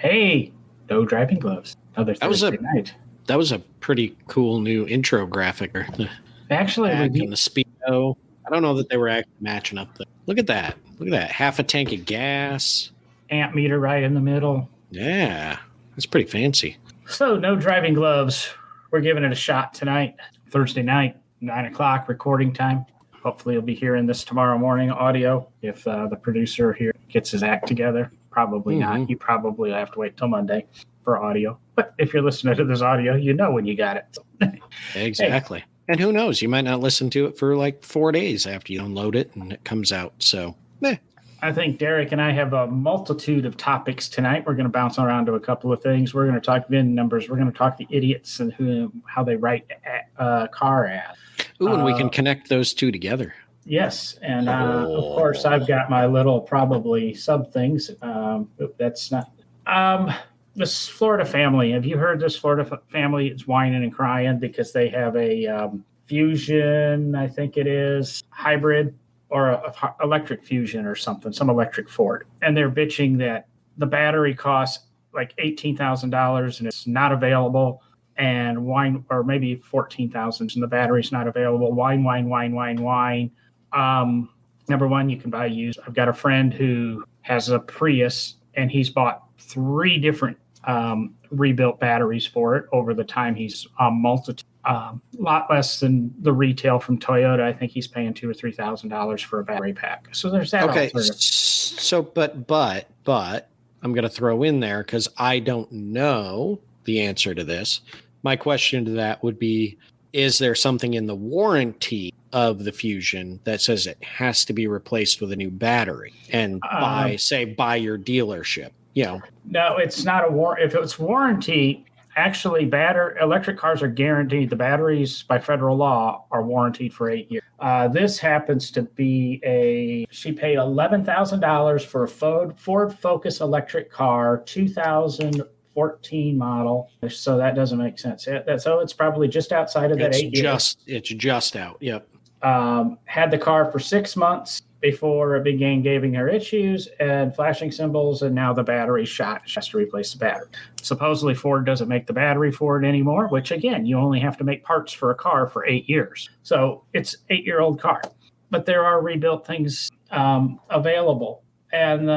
Hey, no driving gloves. Another Thursday night. That was a pretty cool new intro graphic. Actually, and the Speedo. I don't know that they were actually matching up there. Look at that. Look at that. Half a tank of gas. Amp meter right in the middle. Yeah, that's pretty fancy. So, no driving gloves. We're giving it a shot tonight. Thursday night, 9 o'clock recording time. Hopefully, you'll be hearing this tomorrow morning audio if the producer here gets his act together. Probably not. You probably have to wait till Monday for audio. But if you're listening to this audio, you know when you got it. Exactly. Hey. And who knows? You might not listen to it for like 4 days after you download it and it comes out. So, I think Derek and I have a multitude of topics tonight. We're going to bounce around to a couple of things. We're going to talk VIN numbers. We're going to talk the idiots and how they write car ads. Ooh, and we can connect those two together. Yes, and of course, I've got my little probably sub things. That's not this Florida family. Have you heard this Florida family? It's whining and crying because they have a Fusion, I think it is, hybrid or a electric Fusion or something, some electric Ford, and they're bitching that the battery costs like $18,000 and it's not available. And or maybe $14,000 and the battery's not available. Whine. Number one, you can buy used. I've got a friend who has a Prius and he's bought 3 different rebuilt batteries for it over the time. He's a lot less than the retail from Toyota. I think he's paying $2,000 or $3,000 for a battery pack. So there's that. Okay. So, but I'm going to throw in there because I don't know the answer to this. My question to that would be, is there something in the warranty of the Fusion that says it has to be replaced with a new battery and by your dealership? No, it's not a warranty. If it's warranty, actually electric cars are guaranteed. The batteries by federal law are warranted for 8 years. This happens to be she paid $11,000 for a Ford Focus electric car, 2014 model. So that doesn't make sense. So it's probably just outside of that 8 years. It's just out. Yep. Had the car for 6 months before it began giving her issues and flashing symbols, and now the battery's shot. She has to replace the battery. Supposedly Ford doesn't make the battery for it anymore, which again, you only have to make parts for a car for 8 years. So it's 8-year-old car. But there are rebuilt things available. And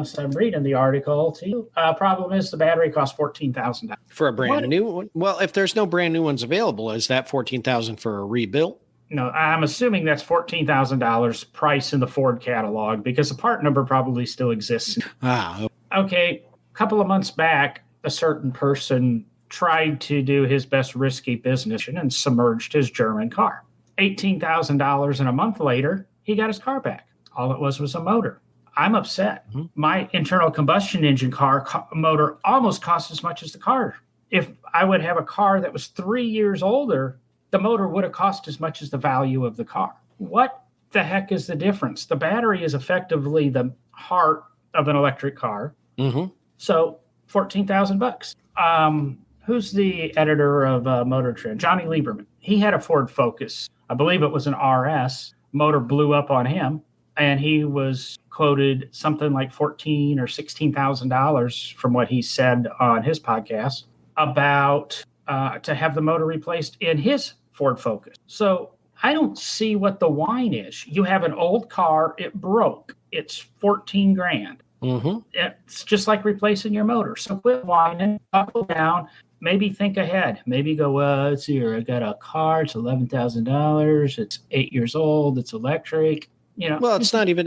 so I'm reading the article to you. Problem is the battery costs $14,000. For a brand new one? Well, if there's no brand new ones available, is that $14,000 for a rebuilt? No, I'm assuming that's $14,000 price in the Ford catalog because the part number probably still exists. Okay, a couple of months back, a certain person tried to do his best risky business and submerged his German car. $18,000, and a month later, he got his car back. All it was a motor. I'm upset. Mm-hmm. My internal combustion engine car motor almost cost as much as the car. If I would have a car that was 3 years older, the motor would have cost as much as the value of the car. What the heck is the difference? The battery is effectively the heart of an electric car. Mm-hmm. So $14,000. Who's the editor of Motor Trend? Johnny Lieberman. He had a Ford Focus. I believe it was an RS. Motor blew up on him, and he was quoted something like $14,000 or $16,000 from what he said on his podcast about to have the motor replaced in his Ford Focus. So I don't see what the whine is. You have an old car, it broke. It's $14,000. Mm-hmm. It's just like replacing your motor. So quit whining, buckle down, maybe think ahead. Maybe go, let's see here. I got a car, it's $11,000. It's 8 years old. It's electric. Well, it's not even,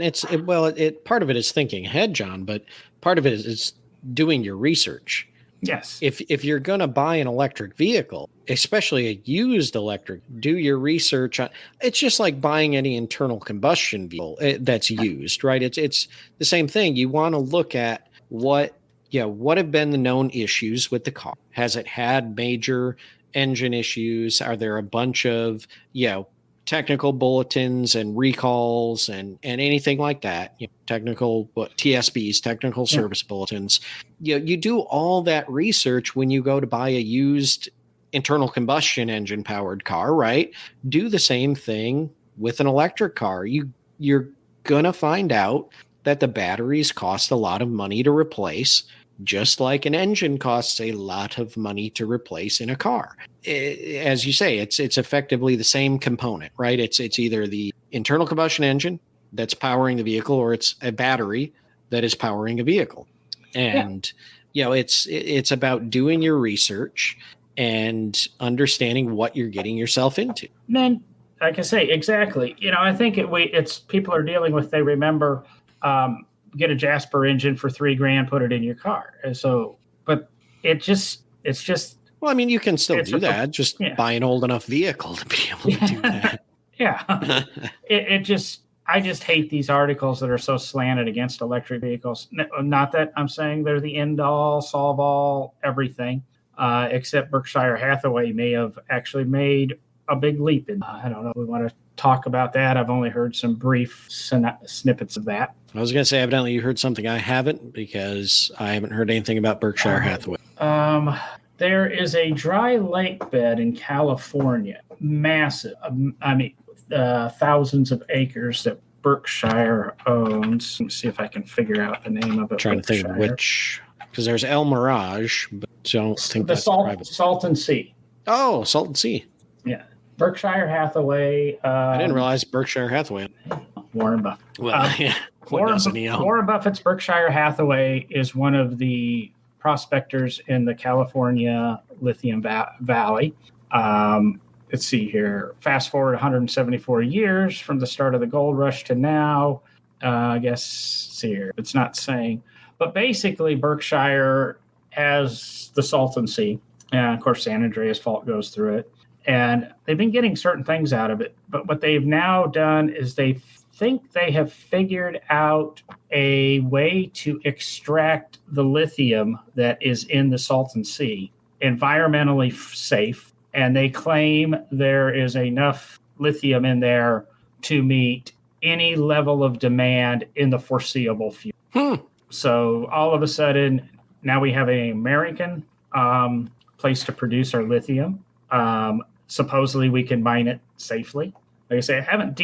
part of it is thinking ahead, John, but part of it is doing your research. Yes. If you're going to buy an electric vehicle, especially a used electric, do your research on. It's just like buying any internal combustion vehicle that's used, right? It's the same thing. You want to look at what have been the known issues with the car. Has it had major engine issues? Are there a bunch of technical bulletins and recalls and anything like that? Technical TSBs, technical service bulletins. You do all that research when you go to buy a used internal combustion engine powered car, right? Do the same thing with an electric car. You're gonna find out that the batteries cost a lot of money to replace. just like an engine costs a lot of money to replace in a car. As you say, it's effectively the same component, right? It's either the internal combustion engine that's powering the vehicle, or it's a battery that is powering a vehicle. And it's about doing your research and understanding what you're getting yourself into. Then, like I say, exactly. I think it's people are dealing with. They remember, get a Jasper engine for $3,000, put it in your car. And so, but it's just. Well, I mean, you can still do that. Just buy an old enough vehicle to be able to do that. Yeah. I just hate these articles that are so slanted against electric vehicles. Not that I'm saying they're the end all, solve all, everything, except Berkshire Hathaway may have actually made a big leap. I don't know if we want to talk about that. I've only heard some brief snippets of that. I was going to say, evidently you heard something I haven't, because I haven't heard anything about Berkshire Hathaway. There is a dry lake bed in California, massive. Thousands of acres that Berkshire owns. Let me see if I can figure out the name of it. I'm trying to think of which, because there's El Mirage, but don't think that's private. Salton Sea. Oh, Salton Sea. Yeah. Berkshire Hathaway. I didn't realize Berkshire Hathaway. Warren Buffett. Well, Warren Buffett's Berkshire Hathaway is one of the prospectors in the California lithium valley. Let's see here. Fast forward 174 years from the start of the gold rush to now. I guess, see here. It's not saying. But basically, Berkshire has the Salton Sea. And, of course, San Andreas Fault goes through it. And they've been getting certain things out of it. But what they've now done is they think they have figured out a way to extract the lithium that is in the Salton Sea environmentally safe. And they claim there is enough lithium in there to meet any level of demand in the foreseeable future. So all of a sudden, now we have an American place to produce our lithium. Supposedly, we can mine it safely. Like I say, I haven't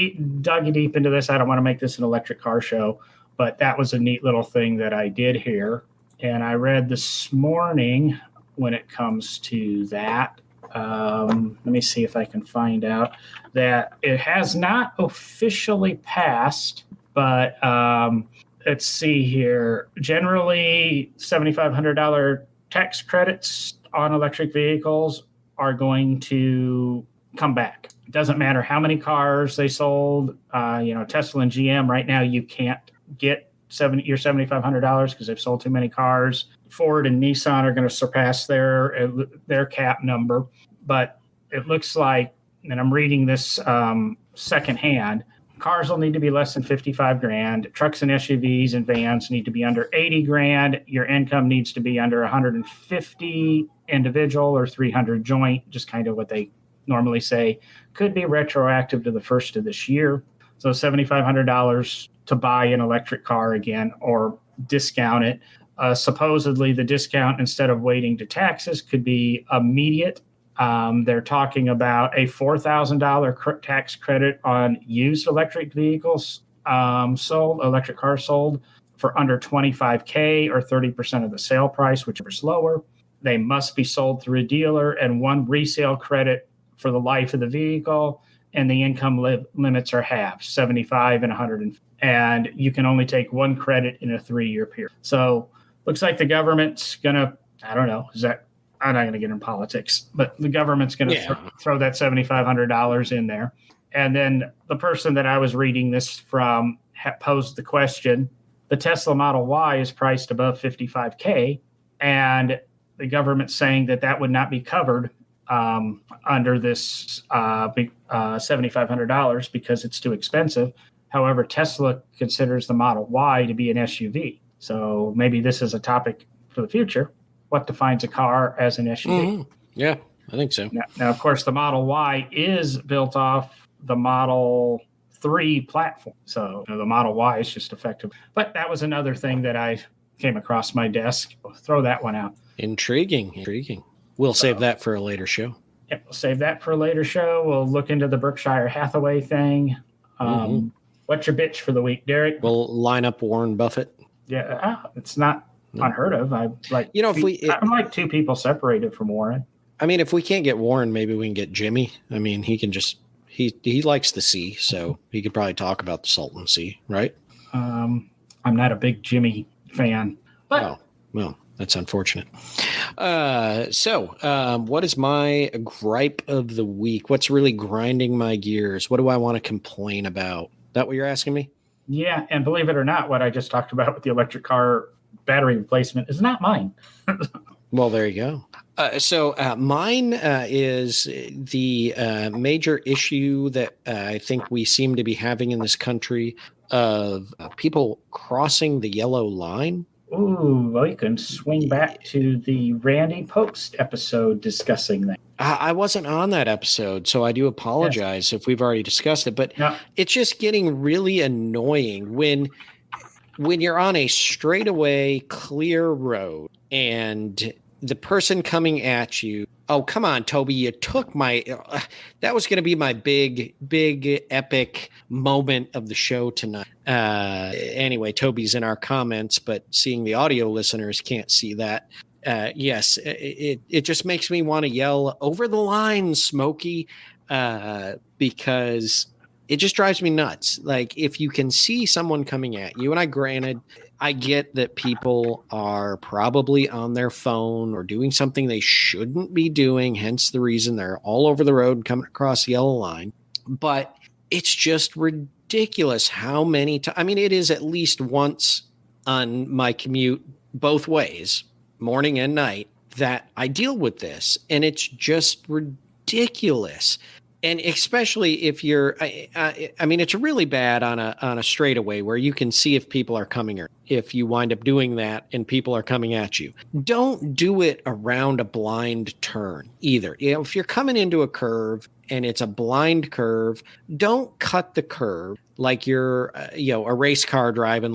dug deep into this. I don't want to make this an electric car show, but that was a neat little thing that I did here. And I read this morning when it comes to that. Let me see if I can find out that it has not officially passed, but let's see here. Generally, $7,500 tax credits on electric vehicles are going to come back. It doesn't matter how many cars they sold. Tesla and GM right now, you can't get your $7,500 because they've sold too many cars. Ford and Nissan are going to surpass their cap number, but it looks like, and I'm reading this secondhand, cars will need to be less than $55,000. Trucks and SUVs and vans need to be under $80,000. Your income needs to be under $150 individual or $300 joint, just kind of what they normally say. Could be retroactive to the first of this year. So $7,500 to buy an electric car again, or discount it. Supposedly the discount, instead of waiting to taxes, could be immediate. They're talking about a $4,000 tax credit on used electric vehicles electric cars sold for under $25,000 or 30% of the sale price, whichever's lower. They must be sold through a dealer, and one resale credit for the life of the vehicle. And the income limits are half, 75 and 100. And you can only take one credit in a 3-year period. So looks like the government's going to, I don't know, I'm not going to get in politics, but the government's going to throw that $7,500 in there. And then the person that I was reading this from posed the question, the Tesla Model Y is priced above $55,000, and the government's saying that would not be covered under this $7,500 because it's too expensive. However, Tesla considers the Model Y to be an SUV. So maybe this is a topic for the future. What defines a car as an SUV? Mm-hmm. Yeah, I think so. Now, of course, the Model Y is built off the Model 3 platform. So the Model Y is just effective. But that was another thing that I came across my desk. I'll throw that one out. Intriguing. We'll save that for a later show. Yep, we'll save that for a later show. We'll look into the Berkshire Hathaway thing. What's your bitch for the week, Derek? We'll line up Warren Buffett. Yeah, it's not unheard of. I'm like two people separated from Warren. I mean, if we can't get Warren, maybe we can get Jimmy. I mean, he can just he likes the sea, so he could probably talk about the Salton Sea, right? I'm not a big Jimmy fan, but well, that's unfortunate. So what is my gripe of the week? What's really grinding my gears? What do I want to complain about? That what you're asking me? Yeah, and believe it or not, what I just talked about with the electric car battery replacement is not mine. Well, there you go. So mine is the major issue that I think we seem to be having in this country of people crossing the yellow line. Ooh, well, you can swing back to the Randy Post episode discussing that. I wasn't on that episode, so I do apologize if we've already discussed it. But It's just getting really annoying when you're on a straightaway, clear road and the person coming at you, oh, come on, Toby, you took my, that was going to be my big, epic moment of the show tonight. Anyway, Toby's in our comments, but seeing the audio listeners can't see that. Yes, it just makes me want to yell over the line, Smokey, because it just drives me nuts. Like, if you can see someone coming at you, and granted, I get that people are probably on their phone or doing something they shouldn't be doing, hence the reason they're all over the road coming across the yellow line. But it's just ridiculous how many times. I mean, it is at least once on my commute both ways, morning and night, that I deal with this. And it's just ridiculous. And especially if you're, I mean, it's really bad on a straightaway where you can see if people are coming, or if you wind up doing that and people are coming at you. Don't do it around a blind turn either. You know, if you're coming into a curve and it's a blind curve, don't cut the curve like you're, a race car driver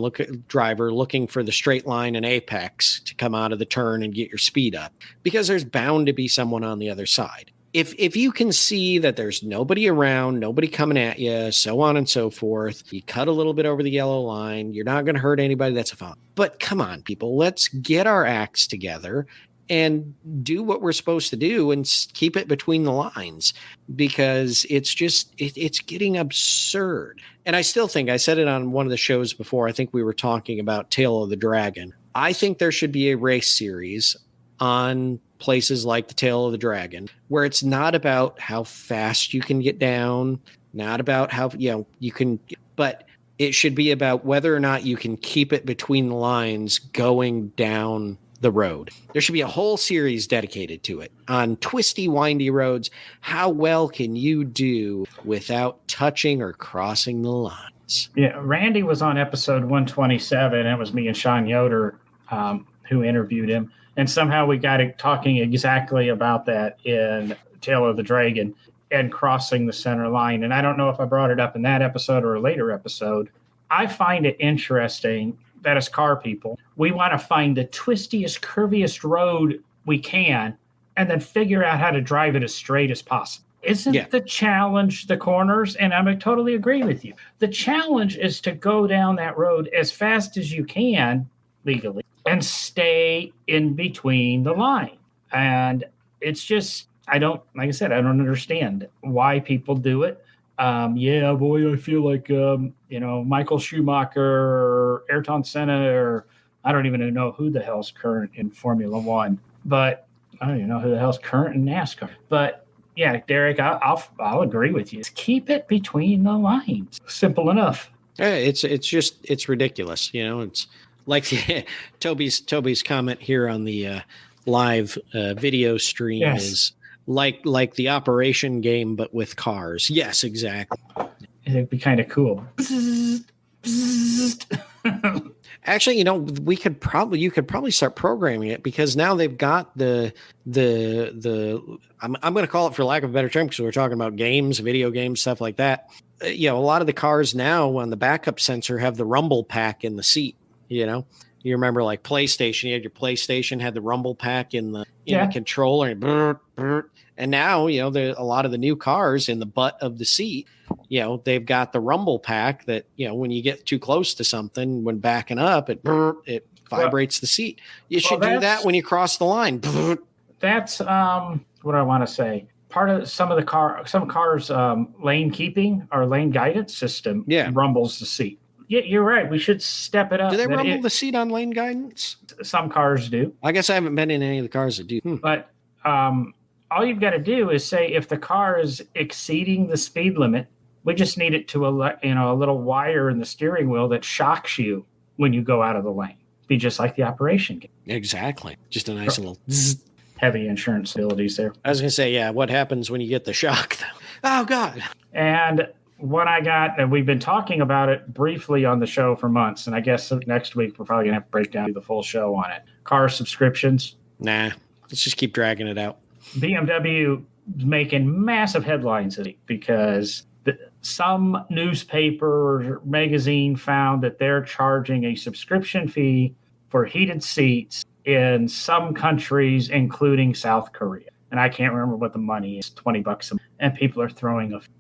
looking for the straight line and apex to come out of the turn and get your speed up, because there's bound to be someone on the other side. If you can see that there's nobody around, nobody coming at you, so on and so forth, you cut a little bit over the yellow line, you're not going to hurt anybody, that's fine. But come on, people, let's get our acts together and do what we're supposed to do and keep it between the lines, because it's just, it's getting absurd. And I still think, I said it on one of the shows before, I think we were talking about Tail of the Dragon. I think there should be a race series on places like the Tail of the Dragon, where it's not about how fast you can get down, not about how, you can, but it should be about whether or not you can keep it between the lines going down the road. There should be a whole series dedicated to it on twisty, windy roads. How well can you do without touching or crossing the lines? Yeah, Randy was on episode 127. It was me and Sean Yoder who interviewed him. And somehow we got it talking exactly about that in Tail of the Dragon and crossing the center line. And I don't know if I brought it up in that episode or a later episode. I find it interesting that as car people, we want to find the twistiest, curviest road we can and then figure out how to drive it as straight as possible. Isn't the challenge the corners? And I totally agree with you. The challenge is to go down that road as fast as you can legally and stay in between the line. And it's just, I don't understand why people do it. I feel like, Michael Schumacher or Ayrton Senna, or I don't even know who the hell's current in Formula One, but I don't even know who the hell's current in NASCAR. But yeah, Derek, I'll agree with you. Keep it between the lines. Simple enough. It's ridiculous. It's like Toby's comment here on the live video stream is like the Operation game, but with cars. Yes, exactly. It'd be kind of cool. Actually, you could probably start programming it, because now they've got the I'm going to call it, for lack of a better term, because we're talking about games, video games, stuff like that. A lot of the cars now on the backup sensor have the rumble pack in the seat. You remember, like PlayStation, you had your PlayStation had the rumble pack in the controller, and now a lot of the new cars in the butt of the seat, they've got the rumble pack that when you get too close to something when backing up, it vibrates the seat. You should do that when you cross the line. That's what I want to say. Part of some cars lane keeping or lane guidance system rumbles the seat. Yeah, you're right. We should step it up. Do they rumble the seat on lane guidance? Some cars do. I guess I haven't been in any of the cars that do. But all you've got to do is say if the car is exceeding the speed limit, we just need it to a little wire in the steering wheel that shocks you when you go out of the lane. Be just like the operation game. Exactly. Just a nice little heavy insurance abilities there. I was going to say, what happens when you get the shock, though? Oh, God. And what I got, and we've been talking about it briefly on the show for months, and I guess next week we're probably going to have to break down the full show on it. Car subscriptions. Nah, let's just keep dragging it out. BMW is making massive headlines because some newspaper or magazine found that they're charging a subscription fee for heated seats in some countries, including South Korea. And I can't remember what the money is, $20 a month. And people are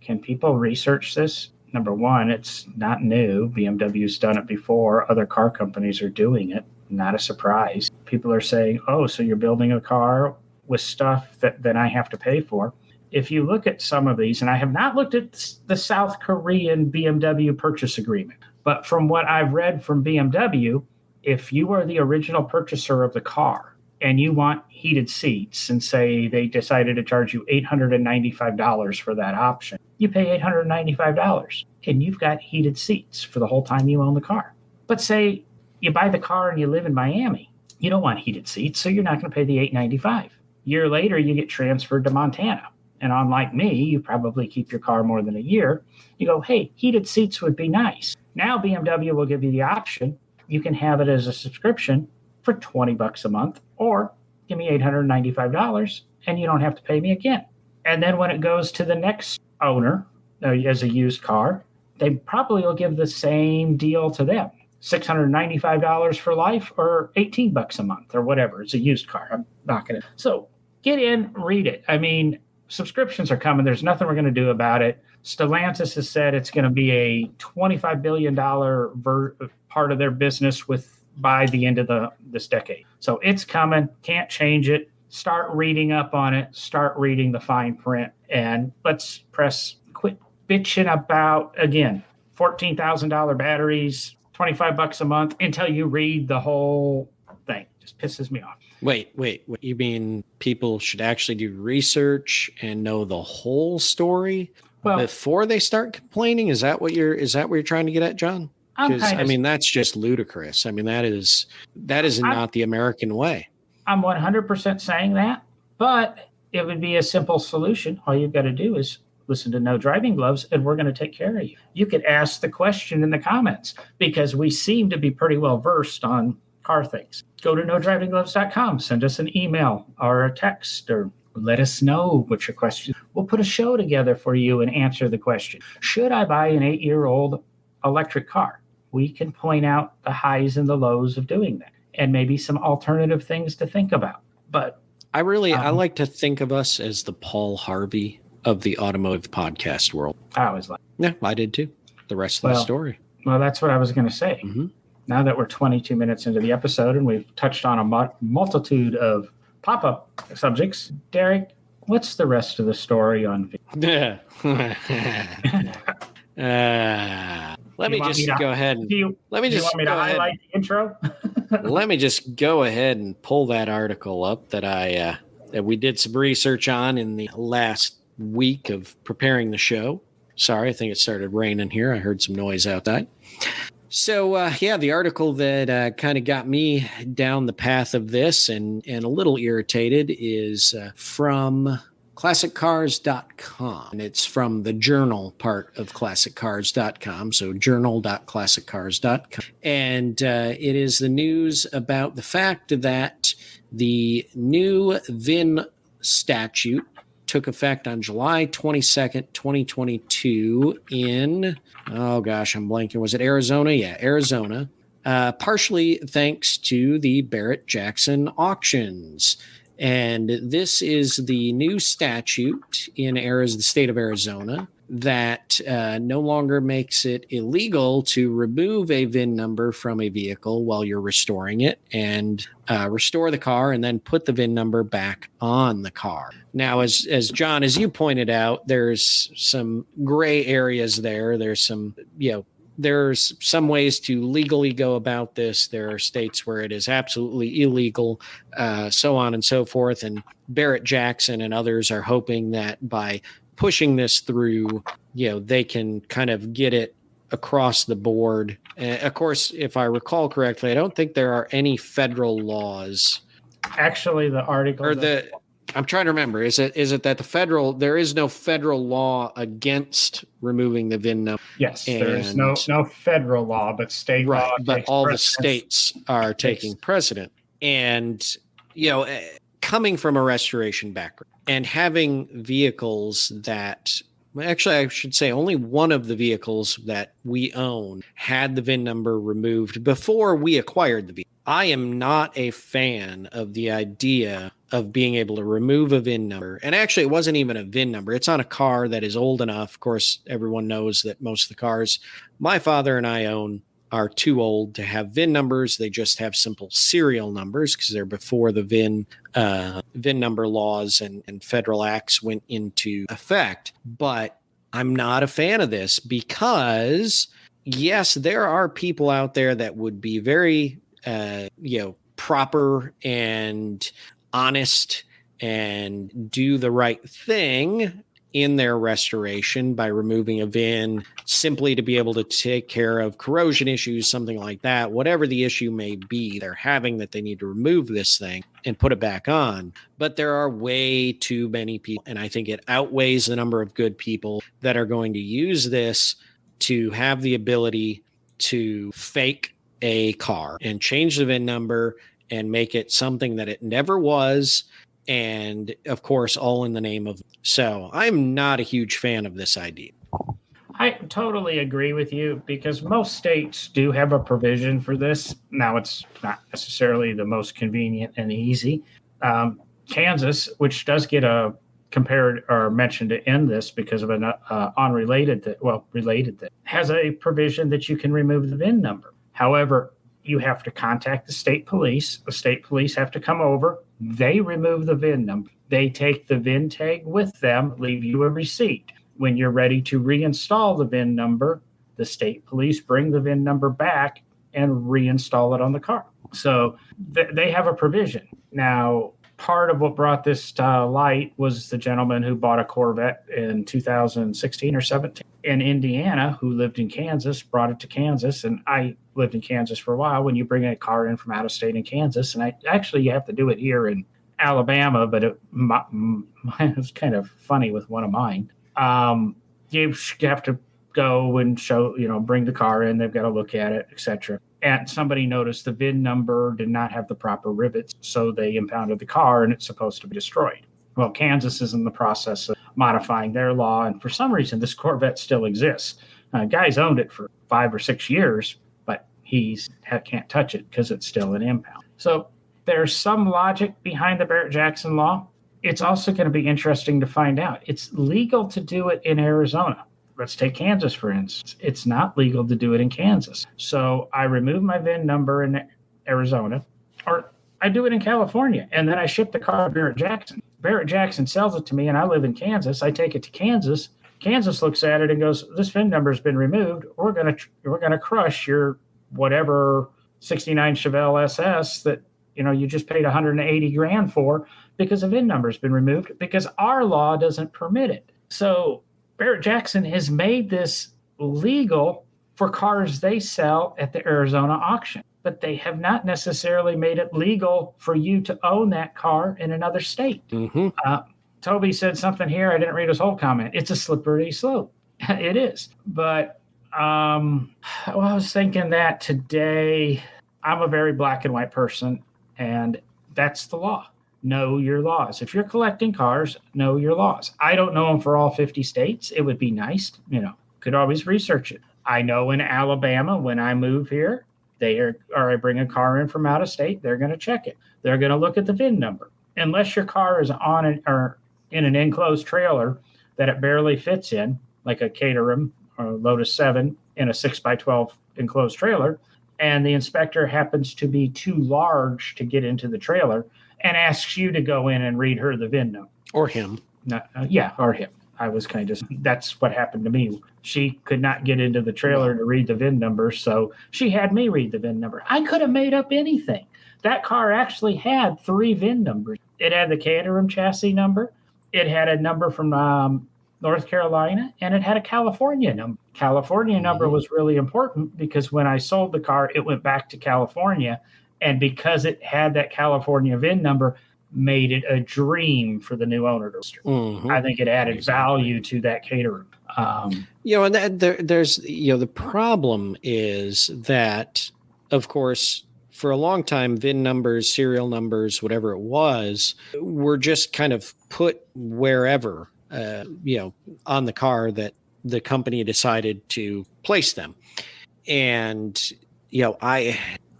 can people research this? Number one, it's not new. BMW's done it before. Other car companies are doing it. Not a surprise. People are saying, oh, so you're building a car with stuff that then I have to pay for. If you look at some of these, and I have not looked at the South Korean BMW purchase agreement, but from what I've read from BMW, if you are the original purchaser of the car and you want heated seats and say they decided to charge you $895 for that option, you pay $895 and you've got heated seats for the whole time you own the car. But say you buy the car and you live in Miami, you don't want heated seats, so you're not going to pay the $895. Year later, you get transferred to Montana. And unlike me, you probably keep your car more than a year. You go, hey, heated seats would be nice. Now BMW will give you the option. You can have it as a subscription for $20 a month, or give me $895 and you don't have to pay me again. And then when it goes to the next owner as a used car, they probably will give the same deal to them. $695 for life or $18 a month or whatever. It's a used car. I'm not going to. So get in, read it. I mean, subscriptions are coming. There's nothing we're going to do about it. Stellantis has said it's going to be a $25 billion part of their business by the end of this decade. So it's coming. Can't change it. Start reading up on it. Start reading the fine print. And let's quit bitching about, again, $14,000 batteries, $25 a month until you read the whole thing. Just pisses me off. Wait. You mean people should actually do research and know the whole story before they start complaining? Is that what you're trying to get at, John? Because I mean, that's just ludicrous. I mean, that is not the American way. I'm 100% saying that, but it would be a simple solution. All you've got to do is listen to No Driving Gloves, and we're going to take care of you. You could ask the question in the comments because we seem to be pretty well versed on car things. Go to nodrivinggloves.com, send us an email or a text, or let us know what your question is. We'll put a show together for you and answer the question. Should I buy an 8-year-old electric car? We can point out the highs and the lows of doing that and maybe some alternative things to think about. But I like to think of us as the Paul Harvey of the automotive podcast world. I always like. Yeah, I did too. The rest of the story. Well, that's what I was going to say. Mm-hmm. Now that we're 22 minutes into the episode and we've touched on a multitude of pop-up subjects, Derek, what's the rest of the story on? Yeah. Let me just go ahead and let me just highlight the intro. Let me just go ahead and pull that article up that we did some research on in the last week of preparing the show. Sorry, I think it started raining here. I heard some noise outside. So, the article that kind of got me down the path of this and a little irritated is from ClassicCars.com. And it's from the journal part of ClassicCars.com. So journal.classiccars.com. And it is the news about the fact that the new VIN statute took effect on July 22nd, 2022 in, I'm blanking. Was it Arizona? Yeah, Arizona. Partially thanks to the Barett-Jackson auctions. And this is the new statute in the state of Arizona that no longer makes it illegal to remove a VIN number from a vehicle while you're restoring it and restore the car and then put the VIN number back on the car. Now, as John, as you pointed out, there's some gray areas there. There's some, there's some ways to legally go about this. There are states where it is absolutely illegal, so on and so forth. And Barett-Jackson and others are hoping that by pushing this through, they can kind of get it across the board. Of course, if I recall correctly, I don't think there are any federal laws. Actually, the article I'm trying to remember. Is it that there is no federal law against removing the VIN number? Yes, there is no federal law, but state law. But all the states are taking precedent. And, coming from a restoration background and having vehicles that, actually, I should say only one of the vehicles that we own had the VIN number removed before we acquired the vehicle. I am not a fan of the idea of being able to remove a VIN number. And actually, it wasn't even a VIN number. It's on a car that is old enough. Of course, everyone knows that most of the cars my father and I own are too old to have VIN numbers. They just have simple serial numbers because they're before the VIN number laws and federal acts went into effect. But I'm not a fan of this because, yes, there are people out there that would be very proper and honest and do the right thing in their restoration by removing a VIN simply to be able to take care of corrosion issues, something like that, whatever the issue may be they're having that they need to remove this thing and put it back on. But there are way too many people, and I think it outweighs the number of good people that are going to use this to have the ability to fake a car and change the VIN number and make it something that it never was. And of course, all in the name of. So I'm not a huge fan of this idea. I totally agree with you because most states do have a provision for this. Now, it's not necessarily the most convenient and easy. Kansas, which does get a compared or mentioned in this because of an related thing, has a provision that you can remove the VIN number. However, you have to contact the state police. The state police have to come over. They remove the VIN number. They take the VIN tag with them, leave you a receipt. When you're ready to reinstall the VIN number, the state police bring the VIN number back and reinstall it on the car. So they have a provision. Now, part of what brought this to light was the gentleman who bought a Corvette in 2016 or 17 in Indiana, who lived in Kansas, brought it to Kansas. And I lived in Kansas for a while. When you bring a car in from out of state in Kansas, and you have to do it here in Alabama, but it was kind of funny with one of mine. You have to go and bring the car in. They've got to look at it, etc. And somebody noticed the VIN number did not have the proper rivets, so they impounded the car, and it's supposed to be destroyed. Well, Kansas is in the process of modifying their law, and for some reason, this Corvette still exists. Guy's owned it for 5 or 6 years, but he can't touch it because it's still an impound. So there's some logic behind the Barett-Jackson law. It's also going to be interesting to find out. It's legal to do it in Arizona. Let's take Kansas, for instance. It's not legal to do it in Kansas. So I remove my VIN number in Arizona, or I do it in California, and then I ship the car to Barett-Jackson. Barett-Jackson sells it to me, and I live in Kansas. I take it to Kansas. Kansas looks at it and goes, "This VIN number has been removed. We're gonna crush your whatever 69 Chevelle SS that you just paid $180,000 for because the VIN number has been removed because our law doesn't permit it." So Barett-Jackson has made this legal for cars they sell at the Arizona auction, but they have not necessarily made it legal for you to own that car in another state. Mm-hmm. Toby said something here. I didn't read his whole comment. It's a slippery slope. It is. But I was thinking that today I'm a very black and white person, and that's the law. Know your laws. If you're collecting cars, know your laws. I don't know them for all 50 states. It would be nice, could always research it. I know in Alabama, when I move here, I bring a car in from out of state, they're going to check it. They're going to look at the VIN number. Unless your car is on it or in an enclosed trailer that it barely fits in, like a Caterham or Lotus 7 in a 6x12 enclosed trailer, and the inspector happens to be too large to get into the trailer and asks you to go in and read her the VIN number. Or him. Or him. I was that's what happened to me. She could not get into the trailer to read the VIN number, so she had me read the VIN number. I could have made up anything. That car actually had 3 VIN numbers. It had the Caterham chassis number, it had a number from North Carolina, and it had a California number. California number was really important because when I sold the car, it went back to California, and because it had that California VIN number, made it a dream for the new owner to I think it added value to that Caterham. And there's the problem is that, of course, for a long time, VIN numbers, serial numbers, whatever it was, were just kind of put wherever, on the car that the company decided to place them. And,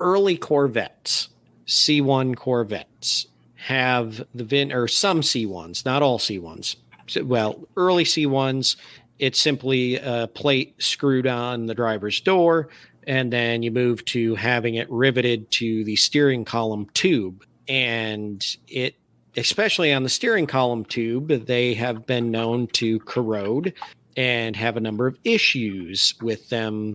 early Corvettes, C1 Corvettes, have the VIN, or some C1s, not all C1s. Well, early C1s, it's simply a plate screwed on the driver's door, and then you move to having it riveted to the steering column tube. And it, especially on the steering column tube, they have been known to corrode and have a number of issues with them,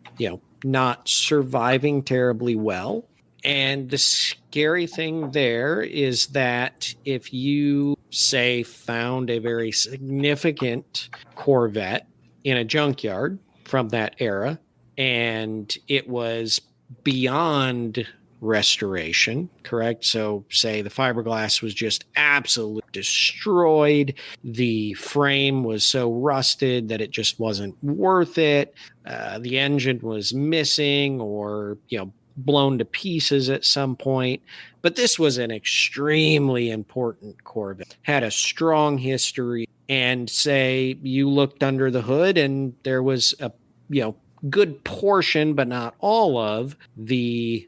not surviving terribly well. And the scary thing there is that if you, say, found a very significant Corvette in a junkyard from that era, and it was beyond restoration, correct? So, say the fiberglass was just absolutely destroyed. The frame was so rusted that it just wasn't worth it. The engine was missing or, blown to pieces at some point. But this was an extremely important Corvette, had a strong history, and say you looked under the hood and there was a, good portion, but not all of the,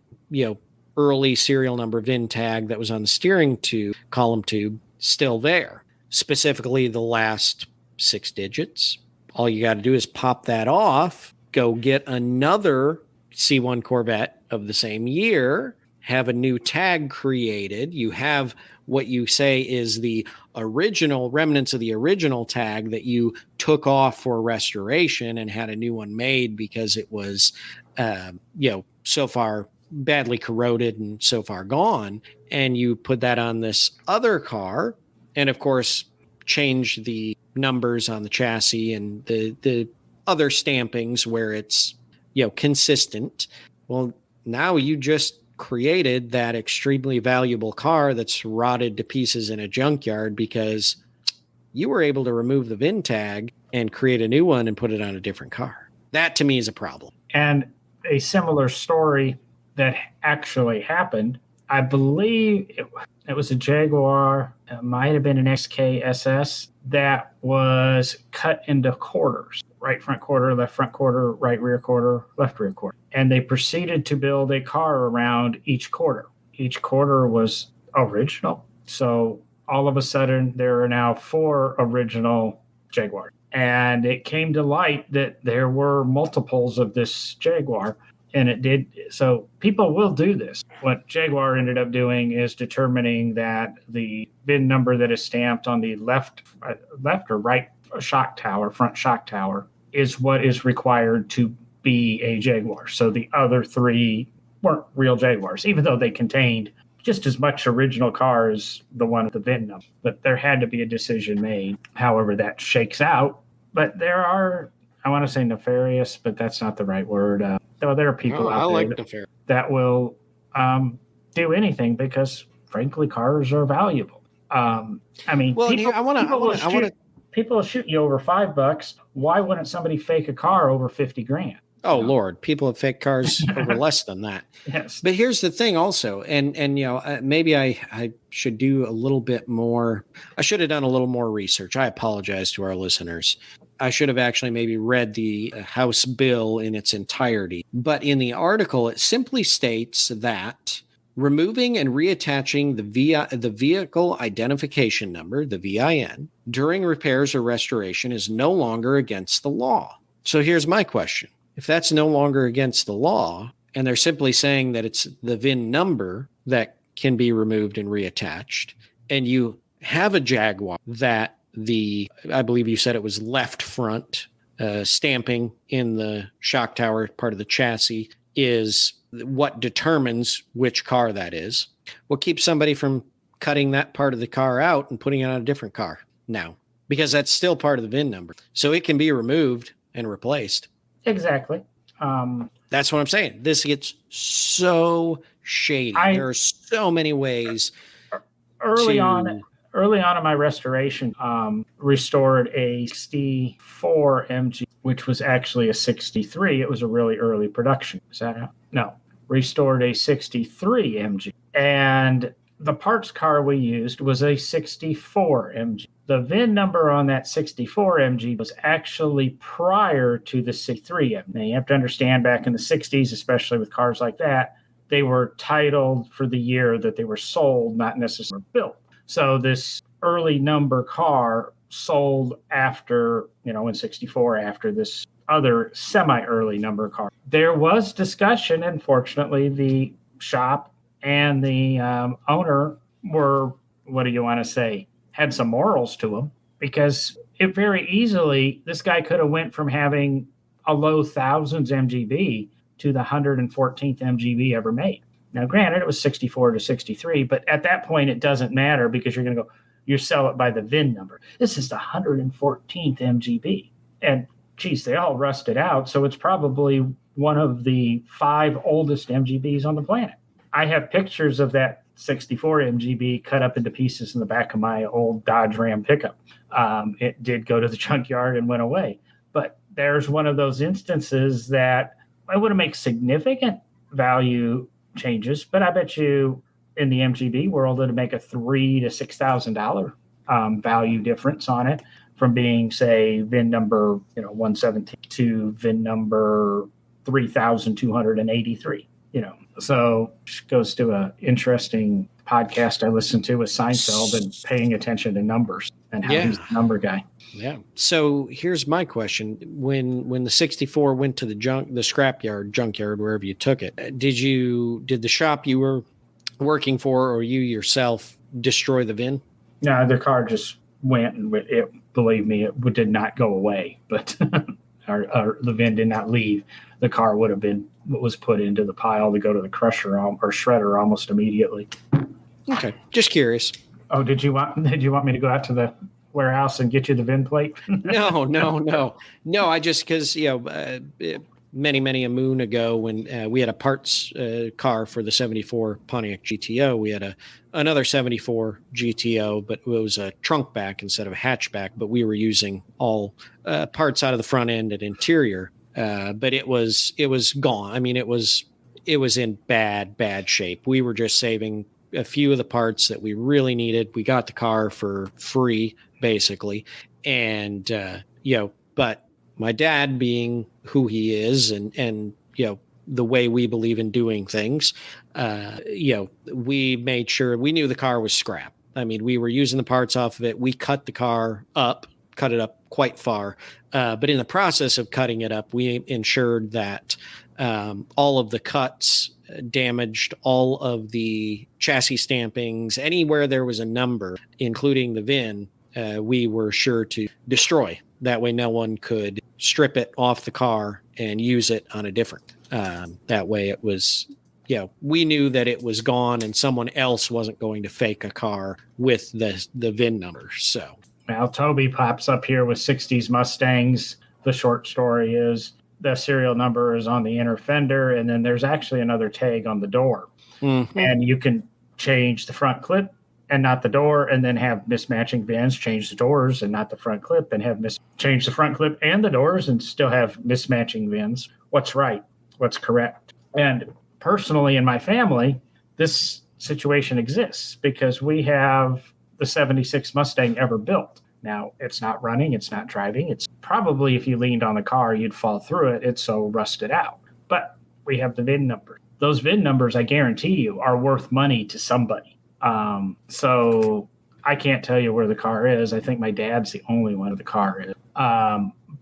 early serial number VIN tag that was on the steering tube, column tube, still there. Specifically the last 6 digits. All you got to do is pop that off, go get another C1 Corvette of the same year, have a new tag created. You have what you say is the original remnants of the original tag that you took off for restoration and had a new one made because it was, so far badly corroded and so far gone. And you put that on this other car and, of course, change the numbers on the chassis and the other stampings where it's, consistent. Well, now you just created that extremely valuable car that's rotted to pieces in a junkyard because you were able to remove the VIN tag and create a new one and put it on a different car. That to me is a problem. And a similar story that actually happened, I believe it was a Jaguar, it might have been an XK-SS that was cut into quarters. Right front quarter, left front quarter, right rear quarter, left rear quarter. And they proceeded to build a car around each quarter. Each quarter was original. So all of a sudden, there are now 4 original Jaguars. And it came to light that there were multiples of this Jaguar. And it did. So people will do this. What Jaguar ended up doing is determining that the VIN number that is stamped on the left or right shock tower, front shock tower, is what is required to be a Jaguar. So the other 3 weren't real Jaguars, even though they contained just as much original car as the one with the VIN number. But there had to be a decision made, however that shakes out. But there are, I want to say nefarious, but that's not the right word. Though there are people out there that will do anything because, frankly, cars are valuable. People will shoot you over $5. Why wouldn't somebody fake a car over $50,000? Oh, Lord, people have fake cars over less than that. Yes. But here's the thing also, and maybe I should do a little bit more. I should have done a little more research. I apologize to our listeners. I should have actually maybe read the House bill in its entirety. But in the article, it simply states that Removing and reattaching the vehicle identification number, the VIN, during repairs or restoration is no longer against the law. So here's my question. If that's no longer against the law, and they're simply saying that it's the VIN number that can be removed and reattached, and you have a Jaguar that I believe you said it was left front stamping in the shock tower, part of the chassis, is what determines which car that is. What keeps somebody from cutting that part of the car out and putting it on a different car now? Because that's still part of the VIN number. So it can be removed and replaced. Exactly. That's what I'm saying. This gets so shady. There are so many ways. Early on in my restoration, restored a 64 MG, which was actually a 63. It was a really early production. Is that how? No. Restored a 63 MG. And the parts car we used was a 64 MG. The VIN number on that 64 MG was actually prior to the 63 MG. Now, you have to understand, back in the 60s, especially with cars like that, they were titled for the year that they were sold, not necessarily built. So this early number car sold after, in 64, after this other semi-early number car. There was discussion, and fortunately the shop and the owner were, what do you want to say, had some morals to them, because it very easily, this guy could have went from having a low thousands MGB to the 114th MGB ever made. Now, granted, it was 64 to 63, but at that point, it doesn't matter, because you're going to you sell it by the VIN number. This is the 114th MGB. And geez, they all rusted out. So it's probably one of the 5 oldest MGBs on the planet. I have pictures of that 64 MGB cut up into pieces in the back of my old Dodge Ram pickup. It did go to the junkyard and went away. But there's one of those instances that I wouldn't make significant value changes, but I bet you in the MGB world it'd make a $3,000 to $6,000 value difference on it, from being, say, VIN number 117 to VIN number 3,283. So it goes to an interesting podcast I listened to with Seinfeld, and paying attention to numbers and how he's the number guy. Yeah. So here's my question: when the 64 went to the junkyard, wherever you took it, did the shop you were working for, or you yourself, destroy the VIN? No, the car just went, and believe me, it did not go away, but the VIN did not leave. The car was put into the pile to go to the crusher or shredder almost immediately. Okay, just curious. Oh, did you want me to go out to the warehouse and get you the VIN plate? No. I just, because many a moon ago, when we had a parts car for the 74 Pontiac GTO, we had another 74 GTO, but it was a trunk back instead of a hatchback, but we were using all parts out of the front end and interior. But it was gone. I mean, it was in bad shape. We were just saving a few of the parts that we really needed. We got the car for free, basically. And, but my dad, being who he is, and the way we believe in doing things, we made sure we knew the car was scrap. I mean, we were using the parts off of it. We cut it up quite far. But in the process of cutting it up, we ensured that all of the cuts damaged all of the chassis stampings. Anywhere there was a number, including the VIN, we were sure to destroy. That way no one could strip it off the car and use it on a different. That way it was, we knew that it was gone and someone else wasn't going to fake a car with the VIN number. So. Now, Toby pops up here with 60s Mustangs. The short story is the serial number is on the inner fender, and then there's actually another tag on the door. Mm-hmm. And you can change the front clip and not the door, and then have mismatching VINs, change the doors and not the front clip, and have change the front clip and the doors and still have mismatching VINs. What's right? What's correct? And personally, in my family, this situation exists because we have the 76 Mustang ever built. Now, it's not running, it's not driving. It's probably, if you leaned on the car, you'd fall through it. It's so rusted out. But we have the VIN number. those VIN numbers, I guarantee you, are worth money to somebody. So I can't tell you where the car is. I think my dad's the only one of the car is.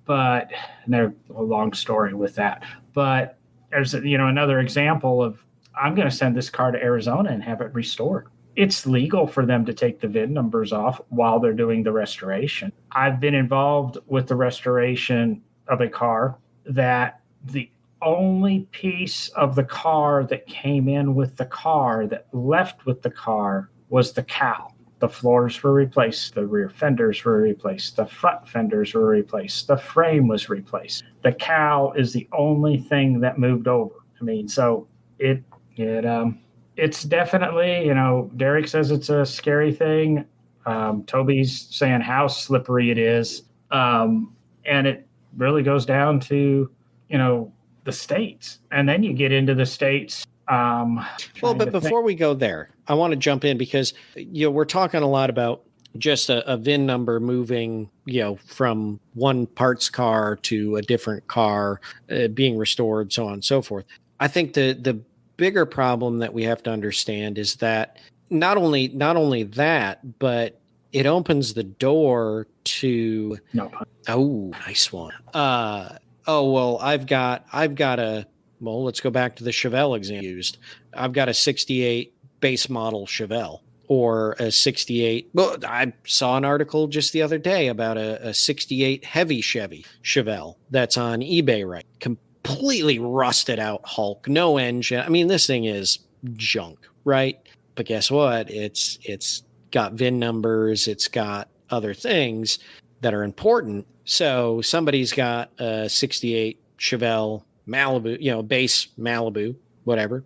But there's a long story with that. But there's another example of, I'm going to send this car to Arizona and have it restored. It's legal for them to take the VIN numbers off while they're doing the restoration. I've been involved with the restoration of a car that the only piece of the car that came in with the car that left with the car was the cowl. The floors were replaced. The rear fenders were replaced. The front fenders were replaced. The frame was replaced. The cowl is the only thing that moved over. I mean, so it's definitely, Derek says it's a scary thing. Toby's saying how slippery it is. And it really goes down to, the states. And then you get into the states. But before we go there, I want to jump in because, we're talking a lot about just a VIN number moving, from one parts car to a different car, being restored, so on and so forth. I think the bigger problem that we have to understand is that not only that, but it opens the door to nice one. Let's go back to the Chevelle example used. I've got a 68 base model Chevelle or a 68. Well, I saw an article just the other day about a 68 heavy Chevy Chevelle that's on eBay, right? Completely rusted out Hulk, no engine. I mean, this thing is junk, right? But guess what? It's got VIN numbers. It's got other things that are important. So somebody's got a 68 Chevelle Malibu, base Malibu, whatever,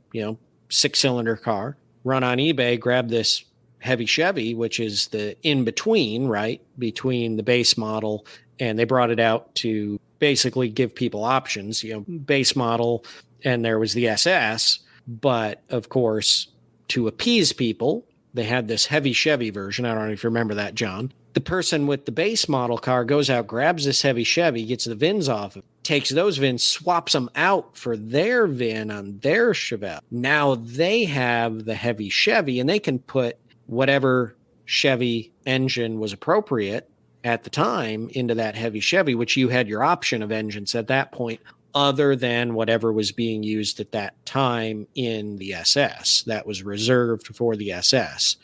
6-cylinder car, run on eBay, grab this heavy Chevy, which is the in-between, right? Between the base model, and they brought it out to basically give people options, base model, and there was the SS. But of course, to appease people, they had this heavy Chevy version. I don't know if you remember that, John. The person with the base model car goes out, grabs this heavy Chevy, gets the VINs off, takes those VINs, swaps them out for their VIN on their Chevelle. Now they have the heavy Chevy, and they can put whatever Chevy engine was appropriate at the time into that heavy Chevy, which you had your option of engines at that point, other than whatever was being used at that time in the SS. That was reserved for the SS.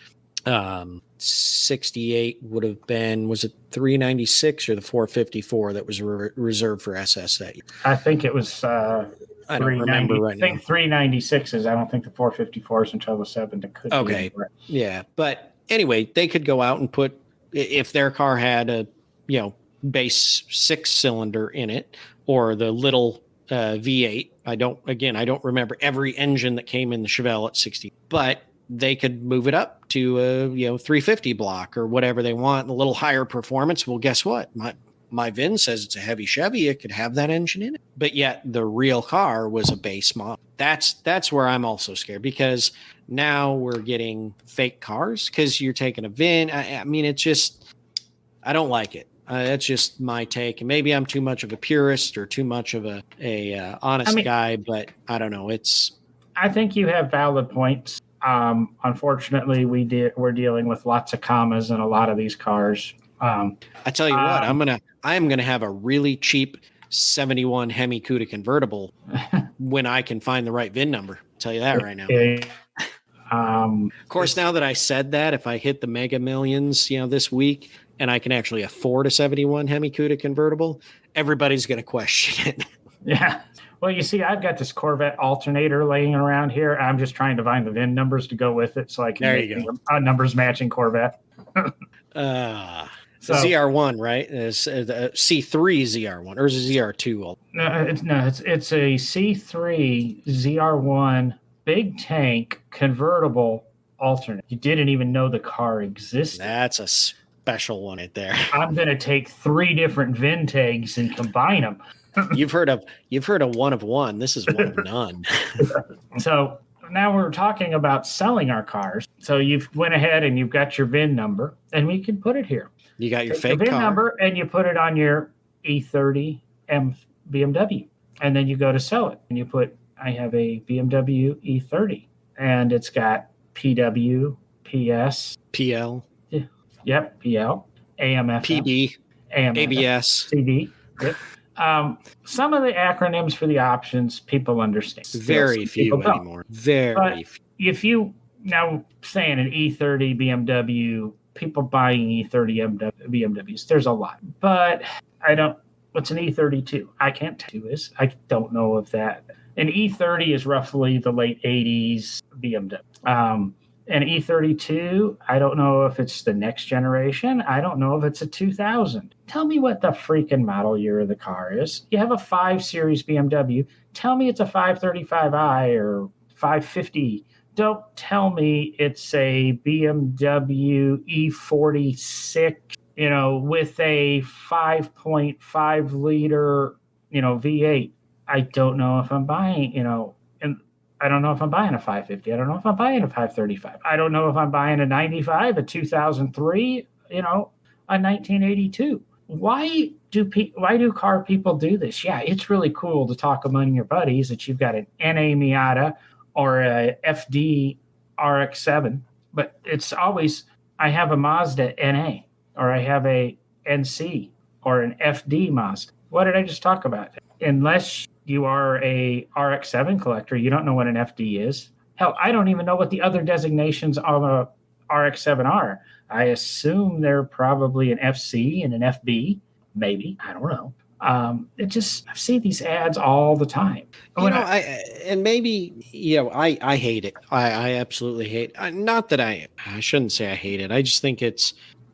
68 would have been, was it 396 or the 454 that was reserved for SS that year? I think it was I don't remember right now. I think 396 is. I don't think the 454 is until the 7 that could okay. be. Yeah. But anyway, they could go out and put, if their car had a, base 6-cylinder in it, or the little V8. I don't remember every engine that came in the Chevelle at 60, but they could move it up to a 350 block or whatever they want, a little higher performance. Well, guess what? My VIN says it's a heavy Chevy. It could have that engine in it, but yet the real car was a base model. That's where I'm also scared, because now we're getting fake cars because you're taking a VIN. I mean, it's just, I don't like it. That's just my take. And maybe I'm too much of a purist or too much of a honest guy, but I don't know. I think you have valid points. Unfortunately, we're dealing with lots of commas in a lot of these cars. I tell you what, I'm gonna have a really cheap 71 Hemi Cuda convertible when I can find the right VIN number. I'll tell you that right now. Of course, now that I said that, if I hit the Mega Millions, this week, and I can actually afford a 71 Hemi Cuda convertible, everybody's going to question it. Yeah. Well, you see, I've got this Corvette alternator laying around here. I'm just trying to find the VIN numbers to go with it so I can make a numbers matching Corvette. So, ZR1, right? It's a C3 ZR1, or is it ZR2? It's a C3 ZR1 big tank convertible alternate. You didn't even know the car existed. That's a special one right there. I'm going to take 3 different VIN tags and combine them. You've heard of one of one. This is one of none. So now we're talking about selling our cars. So you've went ahead and you've got your VIN number, and we can put it here. You got your fake VIN number, and you put it on your E30 M BMW, and then you go to sell it, and you put I have a BMW E30, and it's got PW, PS, PL, yep, PL, AM, FM, PD, AM, ABS, CD. Yep. Some of the acronyms for the options people understand. Very few anymore. Very few. If you now saying an E30 BMW, people buying E30 BMWs, there's a lot. But I don't. What's an E32? I can't tell you this. I don't know if that. An E30 is roughly the late 80s BMW. An E32, I don't know if it's the next generation. I don't know if it's a 2000. Tell me what the freaking model year of the car is. You have a 5 Series BMW. Tell me it's a 535i or 550. Don't tell me it's a BMW E46, with a 5.5 liter, V8. I don't know if I'm buying, and I don't know if I'm buying a 550. I don't know if I'm buying a 535. I don't know if I'm buying a 95, a 2003, a 1982. Why do car people do this? Yeah, it's really cool to talk among your buddies that you've got an NA Miata or a FD RX-7, but it's always, I have a Mazda NA, or I have a NC, or an FD Mazda. What did I just talk about? Unless you are a RX-7 collector, you don't know what an FD is. Hell, I don't even know what the other designations of a RX-7 are. I assume they're probably an FC and an FB, maybe. I don't know. I see these ads all the time. I hate it. I absolutely hate it. Not that I shouldn't say I hate it. I just think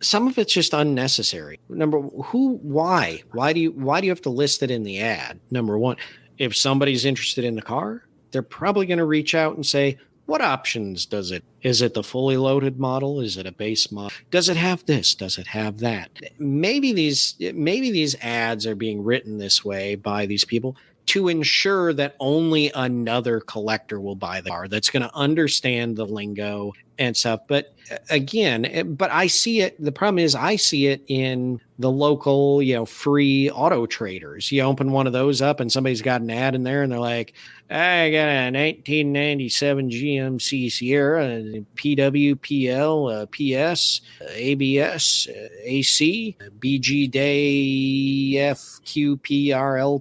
some of it's just unnecessary. Why do you have to list it in the ad? Number one, if somebody's interested in the car, they're probably going to reach out and say, what options does it? Is it the fully loaded model? Is it a base model? Does it have this? Does it have that? Maybe these ads are being written this way by these people to ensure that only another collector will buy the car that's going to understand the lingo and stuff. But again, I see it. The problem is I see it in the local, free auto traders. You open one of those up and somebody's got an ad in there and they're like, I got a 1997 GMC Sierra, PWPL, PS, ABS, AC, BG Day, FQPRLT.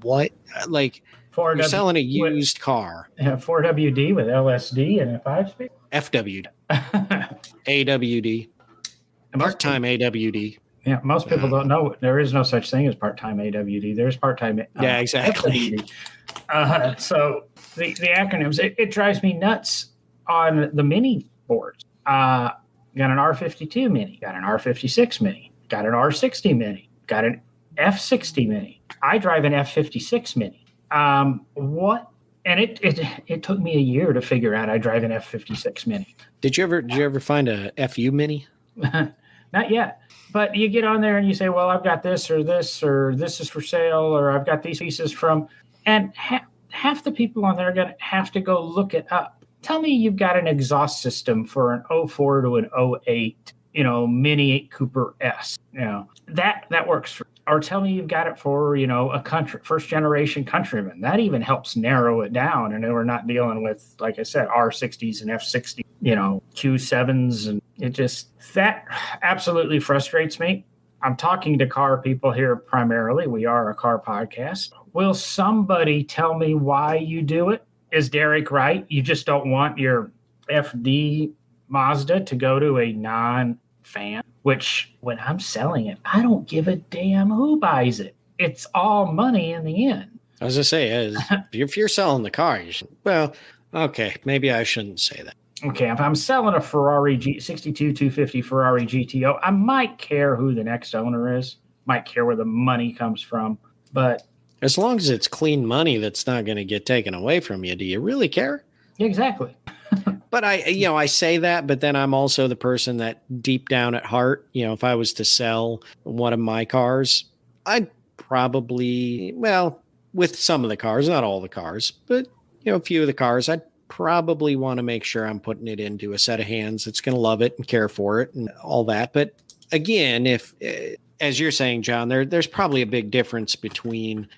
What? Like, you're selling a used car. 4WD with LSD and a 5-speed? FWD. AWD. Part-time AWD. Yeah, most people don't know. There is no such thing as part-time AWD. There's part-time yeah, exactly. FWD. So the acronyms, it drives me nuts on the mini boards. Got an R52 Mini, got an R56 Mini, got an R60 Mini, got an F60 Mini. I drive an F56 Mini. What? And it took me a year to figure out I drive an F56 Mini. Did you ever find a FU Mini? Not yet. But you get on there and you say, well, I've got this, or this is for sale, or I've got these pieces from, and half the people on there are going to have to go look it up. Tell me you've got an exhaust system for an 04 to an 08, Mini Cooper S. That works for. Or tell me you've got it for, a first generation Countryman. That even helps narrow it down. And we're not dealing with, like I said, R60s and F60, Q7s. And that absolutely frustrates me. I'm talking to car people here primarily. We are a car podcast. Will somebody tell me why you do it? Is Derek right? You just don't want your FD Mazda to go to a non-fan? Which, when I'm selling it, I don't give a damn who buys it. It's all money in the end. I was going to say, if you're selling the car, you should. Well, okay, maybe I shouldn't say that. Okay, if I'm selling a Ferrari 62 250 Ferrari GTO, I might care who the next owner is. Might care where the money comes from. But as long as it's clean money that's not going to get taken away from you, do you really care? Exactly. But I say that, but then I'm also the person that deep down at heart, if I was to sell one of my cars, I'd probably, with some of the cars, not all the cars, but, a few of the cars, I'd probably want to make sure I'm putting it into a set of hands that's going to love it and care for it and all that. But again, if as you're saying, John, there's probably a big difference between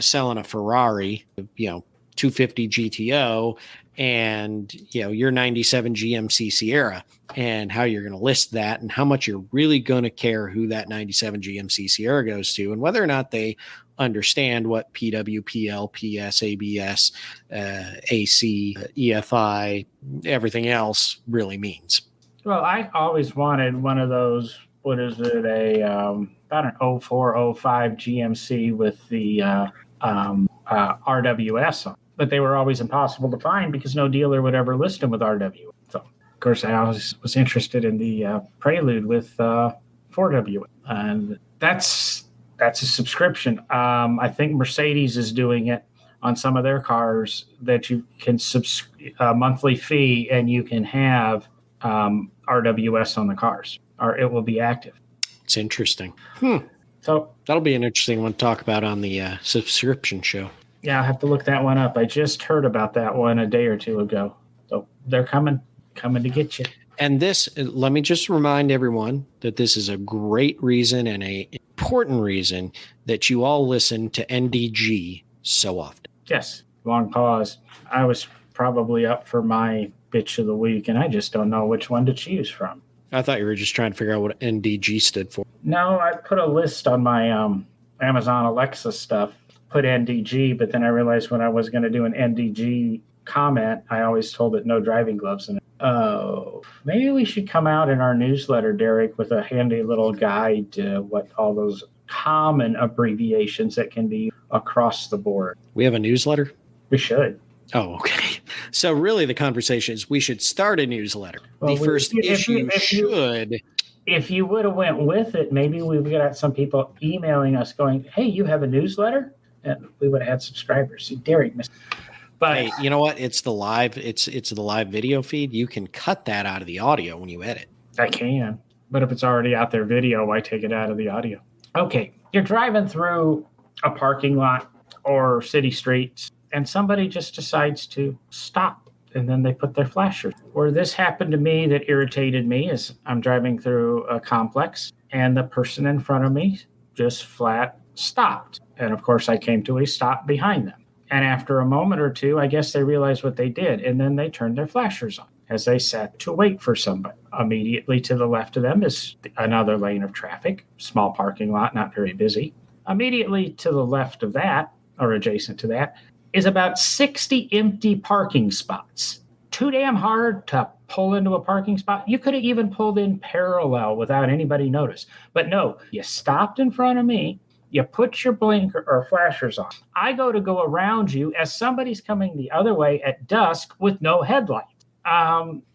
selling a Ferrari, 250 GTO, and your 97 GMC Sierra, and how you're going to list that, and how much you're really going to care who that 97 GMC Sierra goes to, and whether or not they understand what PWPL, PS, ABS, AC, EFI, everything else really means. Well, I always wanted one of those. What is it? About an 04, 05 GMC with the RWS on. But they were always impossible to find because no dealer would ever list them with RWS. So, of course, I always was interested in the Prelude with 4WS. And that's a subscription. I think Mercedes is doing it on some of their cars that you can a monthly fee and you can have RWS on the cars, or it will be active. It's interesting. So that'll be an interesting one to talk about on the subscription show. Yeah, I'll have to look that one up. I just heard about that one a day or two ago. So they're coming to get you. And let me just remind everyone that this is a great reason and an important reason that you all listen to NDG so often. Yes, long pause. I was probably up for my bitch of the week, and I just don't know which one to choose from. I thought you were just trying to figure out what NDG stood for. No, I put a list on my Amazon Alexa stuff, put NDG, but then I realized when I was going to do an NDG comment, I always told it no driving gloves in it. Oh, maybe we should come out in our newsletter, Derek, with a handy little guide to what all those common abbreviations that can be across the board. We have a newsletter? We should. Oh, okay. So really the conversation is we should start a newsletter. Well, the first issue should... If you would have went with it, maybe we would have some people emailing us going, hey, you have a newsletter? And we would have had subscribers. See, Derek missed. But hey, you know what? It's the live video feed. You can cut that out of the audio when you edit. I can. But if it's already out there video, why take it out of the audio? Okay. You're driving through a parking lot or city streets, and somebody just decides to stop, and then they put their flashers. Where this happened to me that irritated me is I'm driving through a complex, and the person in front of me just flat stopped. And, of course, I came to a stop behind them. And after a moment or two, I guess they realized what they did, and then they turned their flashers on as they sat to wait for somebody. Immediately to the left of them is another lane of traffic, small parking lot, not very busy. Immediately to the left of that, or adjacent to that, is about 60 empty parking spots. Too damn hard to pull into a parking spot. You could have even pulled in parallel without anybody notice. But no, you stopped in front of me. You put your blinker or flashers on. I go around you as somebody's coming the other way at dusk with no headlights.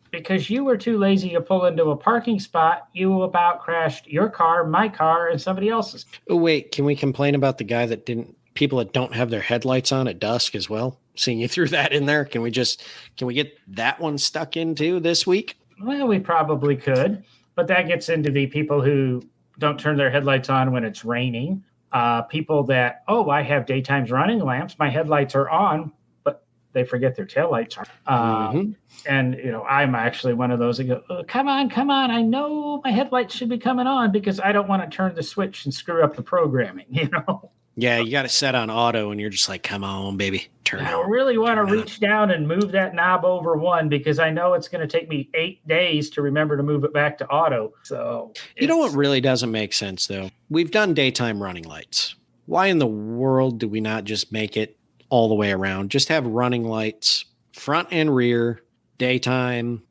Because you were too lazy to pull into a parking spot, you about crashed your car, my car, and somebody else's. Oh, wait, can we complain about the guy people that don't have their headlights on at dusk as well? Seeing you threw that in there, can we get that one stuck in too this week? Well, we probably could, but that gets into the people who don't turn their headlights on when it's raining. People that, I have daytime running lamps, my headlights are on, but they forget their taillights are. And, I'm actually one of those that go, come on. I know my headlights should be coming on because I don't want to turn the switch and screw up the programming, Yeah, you got it set on auto and you're just like, come on, baby, turn it on. I really want to reach down and move that knob over one because I know it's going to take me 8 days to remember to move it back to auto. So you know what really doesn't make sense, though? We've done daytime running lights. Why in the world do we not just make it all the way around? Just have running lights, front and rear, daytime.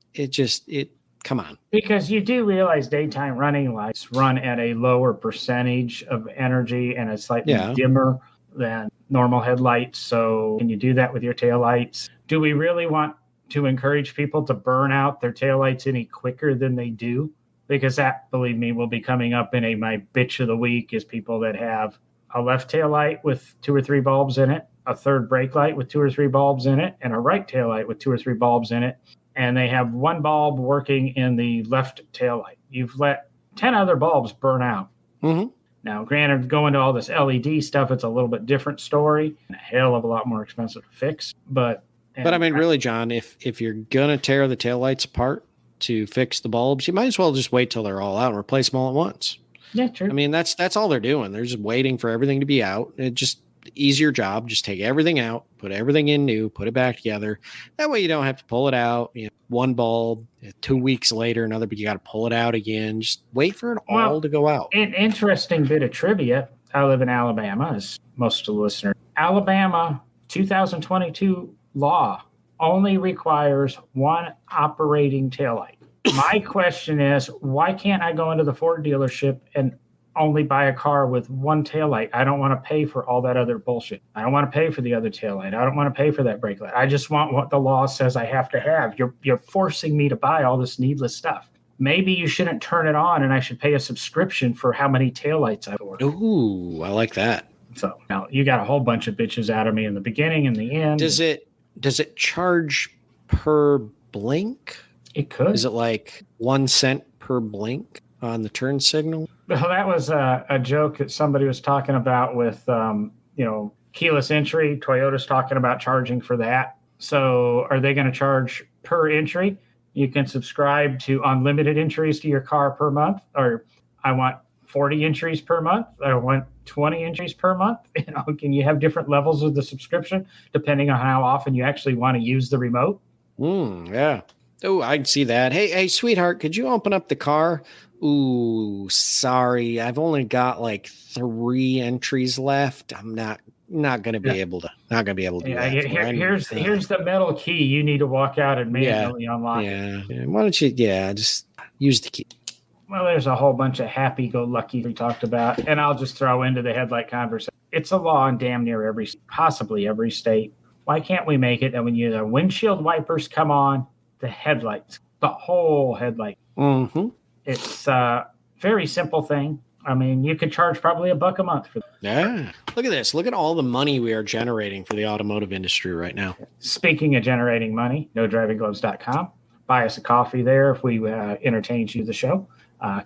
Come on. Because you do realize daytime running lights run at a lower percentage of energy and it's slightly dimmer than normal headlights. So can you do that with your taillights? Do we really want to encourage people to burn out their taillights any quicker than they do? Because that, believe me, will be coming up in my bitch of the week is people that have a left taillight with 2 or 3 bulbs in it, a third brake light with 2 or 3 bulbs in it, and a right taillight with 2 or 3 bulbs in it. And they have 1 bulb working in the left taillight. You've let 10 other bulbs burn out. Mm-hmm. Now, granted, going to all this LED stuff, it's a little bit different story and a hell of a lot more expensive to fix. But I mean, really, John, if you're going to tear the taillights apart to fix the bulbs, you might as well just wait till they're all out and replace them all at once. Yeah, true. I mean, that's all they're doing. They're just waiting for everything to be out. It just easier job. Just take everything out, put everything in new, put it back together. That way you don't have to pull it out. One bulb, 2 weeks later, another, but you got to pull it out again. Just wait for it all to go out. An interesting bit of trivia. I live in Alabama, as most of the listeners. Alabama 2022 law only requires one operating taillight. My question is, why can't I go into the Ford dealership and only buy a car with one taillight? I don't want to pay for all that other bullshit. I don't want to pay for the other taillight. I don't want to pay for that brake light. I just want what the law says I have to have. You're forcing me to buy all this needless stuff. Maybe you shouldn't turn it on and I should pay a subscription for how many taillights I order. Ooh, I like that. So now you got a whole bunch of bitches out of me in the beginning and the end. Does it charge per blink? It could. Is it like 1 cent per blink on the turn signal? Well, that was a joke that somebody was talking about with, keyless entry. Toyota's talking about charging for that. So are they going to charge per entry? You can subscribe to unlimited entries to your car per month, or I want 40 entries per month. I want 20 entries per month. Can you have different levels of the subscription depending on how often you actually want to use the remote? Yeah. Oh, I can see that. Hey, sweetheart, could you open up the car? Ooh, sorry. I've only got like 3 entries left. I'm not going to be able to do that. Here's the metal key. You need to walk out and manually unlock it. Yeah. Why don't you just use the key? Well, there's a whole bunch of happy-go-lucky we talked about, and I'll just throw into the headlight conversation. It's a law in damn near possibly every state. Why can't we make it that when the windshield wipers come on, the headlights, the whole headlight? Mm-hmm. It's a very simple thing. I mean, you could charge probably $1 a month for that. Yeah. Look at this. Look at all the money we are generating for the automotive industry right now. Speaking of generating money, NoDrivingGloves.com. Buy us a coffee there if we entertained you the show,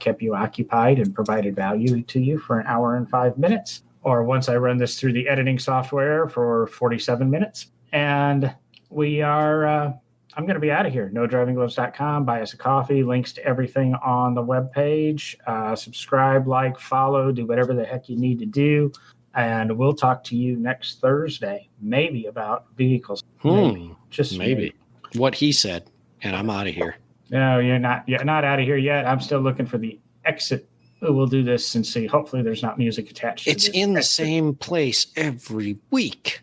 kept you occupied and provided value to you for an hour and 5 minutes. Or once I run this through the editing software for 47 minutes. And we are... I'm going to be out of here. NoDrivingGloves.com. Buy us a coffee. Links to everything on the webpage. Subscribe, like, follow, do whatever the heck you need to do. And we'll talk to you next Thursday, maybe about vehicles. Maybe. Just maybe. What he said. And I'm out of here. No, you're not out of here yet. I'm still looking for the exit. We'll do this and see. Hopefully there's not music attached. It's in the same place every week.